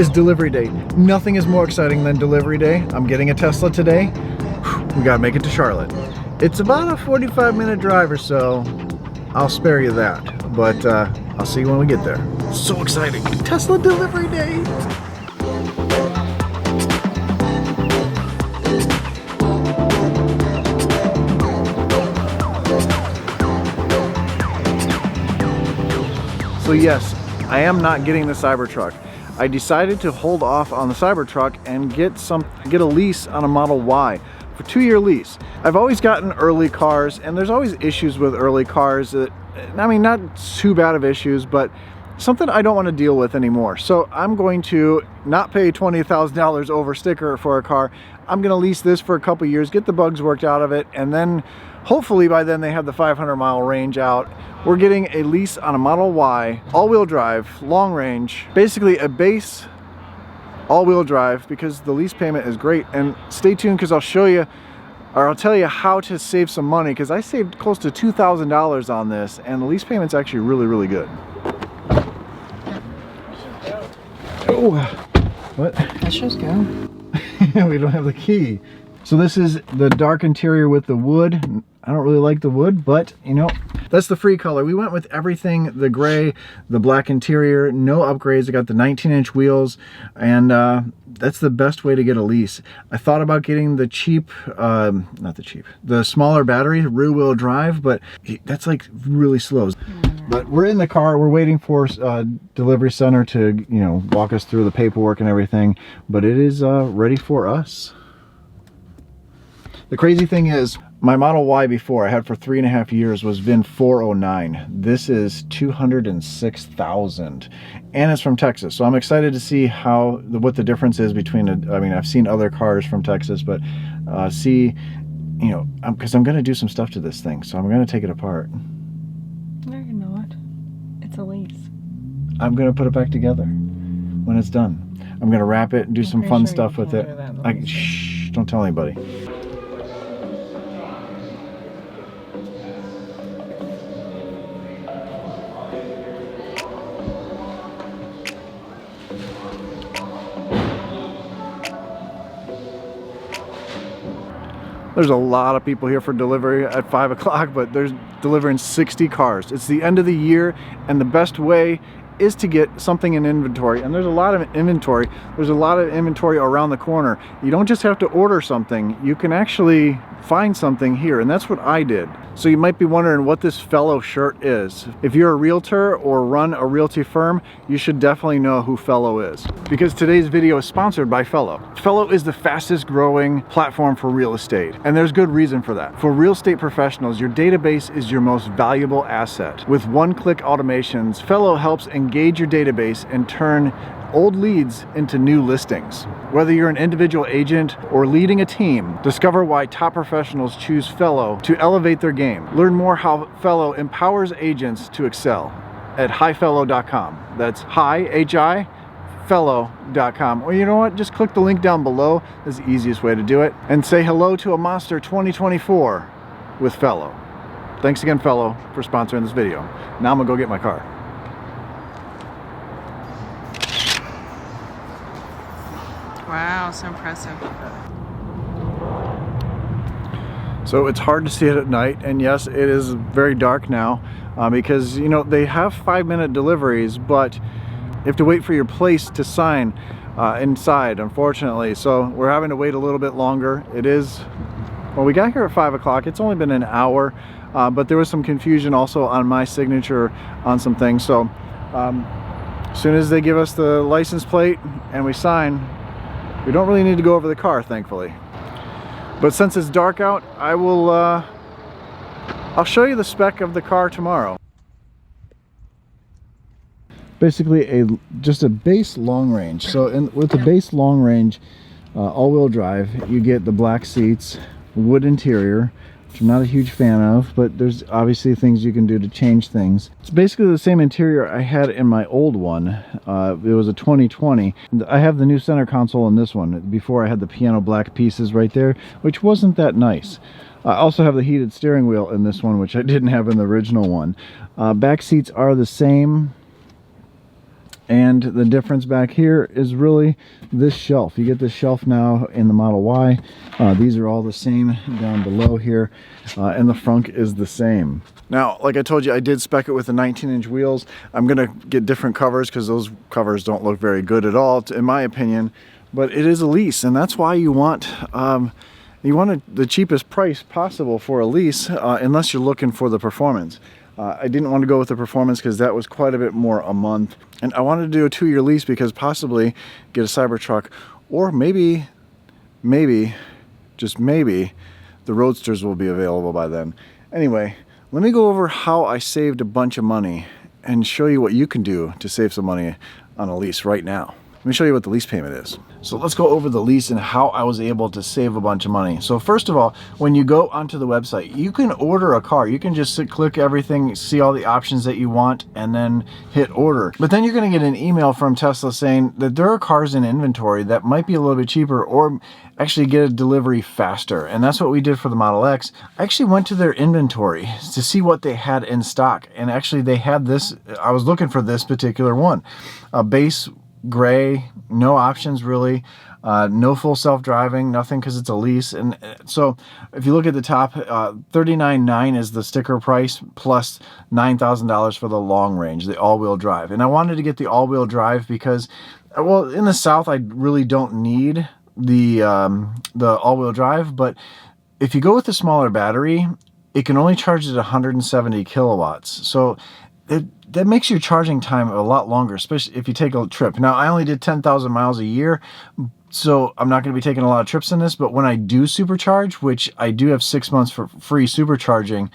is delivery day. Nothing is more exciting than delivery day. I'm getting a Tesla today. We gotta make it to Charlotte. It's about a 45-minute drive or so. I'll spare you that, but I'll see you when we get there. So exciting. Tesla delivery day. So yes, I am not getting the Cybertruck. I decided to hold off on the Cybertruck and get a lease on a Model Y for 2-year lease. I've always gotten early cars, and there's always issues with early cars. I mean, not too bad of issues, but something I don't want to deal with anymore. So I'm going to not pay $20,000 over sticker for a car. I'm going to lease this for a couple years, get the bugs worked out of it, and then hopefully by then they have the 500-mile range out. We're getting a lease on a Model Y, all-wheel drive, long range, basically a base all-wheel drive, because the lease payment is great. And stay tuned, because I'll show you, or I'll tell you how to save some money, because I saved close to $2,000 on this, and the lease payment's actually really, really good. Oh, what? Let's just go. We don't have the key. So this is the dark interior with the wood. I don't really like the wood, but you know, that's the free color. We went with everything, the gray, the black interior, no upgrades. I got the 19-inch wheels, and that's the best way to get a lease. I thought about getting the cheap, the smaller battery, rear-wheel drive, but that's like really slow. But we're in the car, we're waiting for delivery center to, you know, walk us through the paperwork and everything, but it is ready for us. The crazy thing is, my Model Y before I had for 3.5 years was VIN 409. This is 206,000, and it's from Texas. So I'm excited to see what the difference is between I mean, I've seen other cars from Texas, but see, you know, because I'm going to do some stuff to this thing, so I'm going to take it apart. No, you're not. It's a lease. I'm going to put it back together when it's done. I'm going to wrap it and do some fun stuff with it. Shh, don't tell anybody. There's a lot of people here for delivery at 5 o'clock, but there's delivering 60 cars. It's the end of the year, and the best way is to get something in inventory. And there's a lot of inventory. There's a lot of inventory around the corner. You don't just have to order something. You can actually find something here, and that's what I did. So you might be wondering what this Fello shirt is. If you're a realtor or run a realty firm, you should definitely know who Fello is, because today's video is sponsored by Fello. Fello is the fastest growing platform for real estate, and there's good reason for that. For real estate professionals, your database is your most valuable asset. With one-click automations, Fello helps engage your database and turn old leads into new listings. Whether you're an individual agent or leading a team, discover why top professionals choose Fello to elevate their game. Learn more how Fello empowers agents to excel at hifello.com. That's hi, Fello.com. Or you know what? Just click the link down below. That's the easiest way to do it. And say hello to a monster 2024 with Fello. Thanks again, Fello, for sponsoring this video. Now I'm gonna go get my car. Wow, so impressive. So it's hard to see it at night, and yes, it is very dark now because, you know, they have 5-minute deliveries, but you have to wait for your place to sign inside, unfortunately. So we're having to wait a little bit longer. It is, well, we got here at 5 o'clock. It's only been an hour, but there was some confusion also on my signature on some things. So as soon as they give us the license plate and we sign, we don't really need to go over the car, thankfully. But since it's dark out, I'll show you the spec of the car tomorrow. Basically just a base long range. So with the base long range all-wheel drive, you get the black seats, wood interior, which I'm not a huge fan of, but there's obviously things you can do to change things. It's basically the same interior I had in my old one. It was a 2020. I have the new center console in this one. Before I had the piano black pieces right there, which wasn't that nice. I also have the heated steering wheel in this one, which I didn't have in the original one. Back seats are the same. And the difference back here is really this shelf. You get this shelf now in the Model Y. These are all the same down below here, and the front is the same. Now, like I told you, I did spec it with the 19-inch wheels. I'm gonna get different covers because those covers don't look very good at all, in my opinion. But it is a lease, and that's why you want the cheapest price possible for a lease, unless you're looking for the performance. I didn't want to go with the performance because that was quite a bit more a month. And I wanted to do a 2-year lease because possibly get a Cybertruck, or maybe, just maybe, the Roadsters will be available by then. Anyway, let me go over how I saved a bunch of money and show you what you can do to save some money on a lease right now. Let me show you what the lease payment is. So let's go over the lease and how I was able to save a bunch of money. So first of all, when you go onto the website, you can order a car. You can just click everything, see all the options that you want, and then hit order. But then you're gonna get an email from Tesla saying that there are cars in inventory that might be a little bit cheaper or actually get a delivery faster. And that's what we did for the Model X. I actually went to their inventory to see what they had in stock. And actually they had this, I was looking for this particular one. A base gray, no options really, no full self-driving, nothing because it's a lease. And so if you look at the top, $39,900 is the sticker price plus $9,000 for the long range, the all-wheel drive. And I wanted to get the all-wheel drive because, well, in the South I really don't need the all-wheel drive, but if you go with the smaller battery, it can only charge at 170 kilowatts. So that makes your charging time a lot longer, especially if you take a trip. Now, I only did 10,000 miles a year, so I'm not going to be taking a lot of trips in this, but when I do supercharge, which I do have 6 months for free supercharging,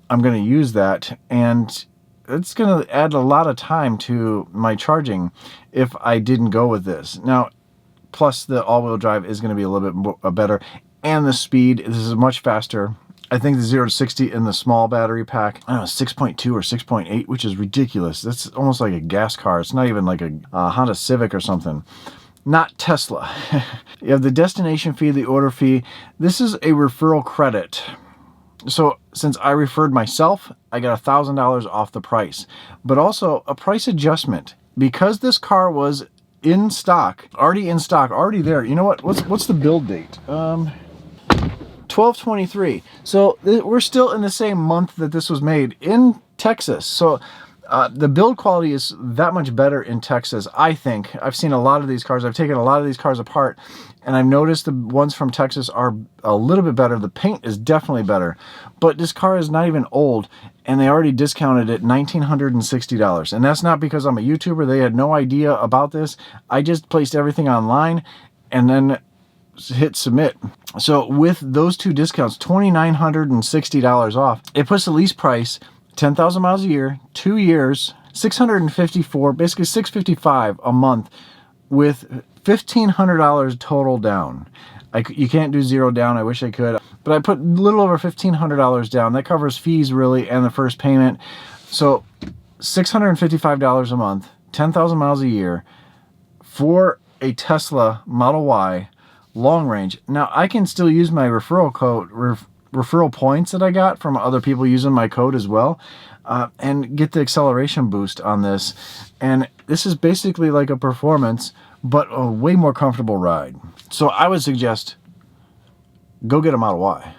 I'm going to use that, and it's going to add a lot of time to my charging if I didn't go with this. Now, plus the all-wheel drive is going to be a little bit better, and the speed, this is much faster. I think the 0 to 60 in the small battery pack, I don't know, 6.2 or 6.8, which is ridiculous. That's almost like a gas car. It's not even like a Honda Civic or something. Not Tesla. You have the destination fee, the order fee. This is a referral credit. So since I referred myself, I got $1,000 off the price. But also a price adjustment. Because this car was in stock, already there. You know what? What's the build date? 12/23. So we're still in the same month that this was made in Texas. So the build quality is that much better in Texas, I think. I've seen a lot of these cars. I've taken a lot of these cars apart, and I've noticed the ones from Texas are a little bit better. The paint is definitely better. But this car is not even old, and they already discounted it $1,960. And that's not because I'm a YouTuber. They had no idea about this. I just placed everything online and then hit submit. So with those two discounts, $2,960 off, it puts the lease price 10,000 miles a year, 2 years, $654, basically $655 a month, with $1,500 total down. You can't do zero down. I wish I could, but I put a little over $1,500 down. That covers fees really and the first payment. So $655 a month, 10,000 miles a year for a Tesla Model Y long range. Now I can still use my referral code, referral points that I got from other people using my code as well, and get the acceleration boost on this. And this is basically like a performance, but a way more comfortable ride. So I would suggest go get a Model Y.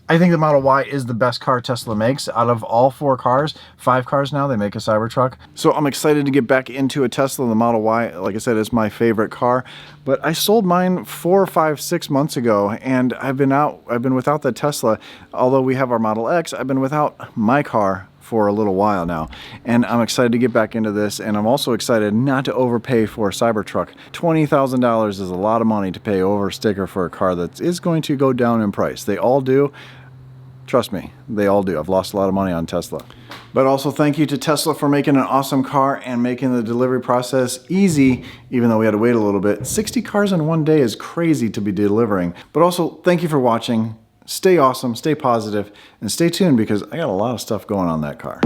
I think the Model Y is the best car Tesla makes out of all 4 cars. 5 cars now, they make a Cybertruck. So I'm excited to get back into a Tesla. The Model Y, like I said, is my favorite car. But I sold mine 4, 5, 6 months ago, and I've been without the Tesla. Although we have our Model X, I've been without my car for a little while now, and I'm excited to get back into this, and I'm also excited not to overpay for a Cybertruck. $20,000 is a lot of money to pay over sticker for a car that is going to go down in price. They all do. Trust me, they all do. I've lost a lot of money on Tesla. But also thank you to Tesla for making an awesome car and making the delivery process easy, even though we had to wait a little bit. 60 cars in one day is crazy to be delivering. But also thank you for watching. Stay awesome, stay positive, and stay tuned because I got a lot of stuff going on that car.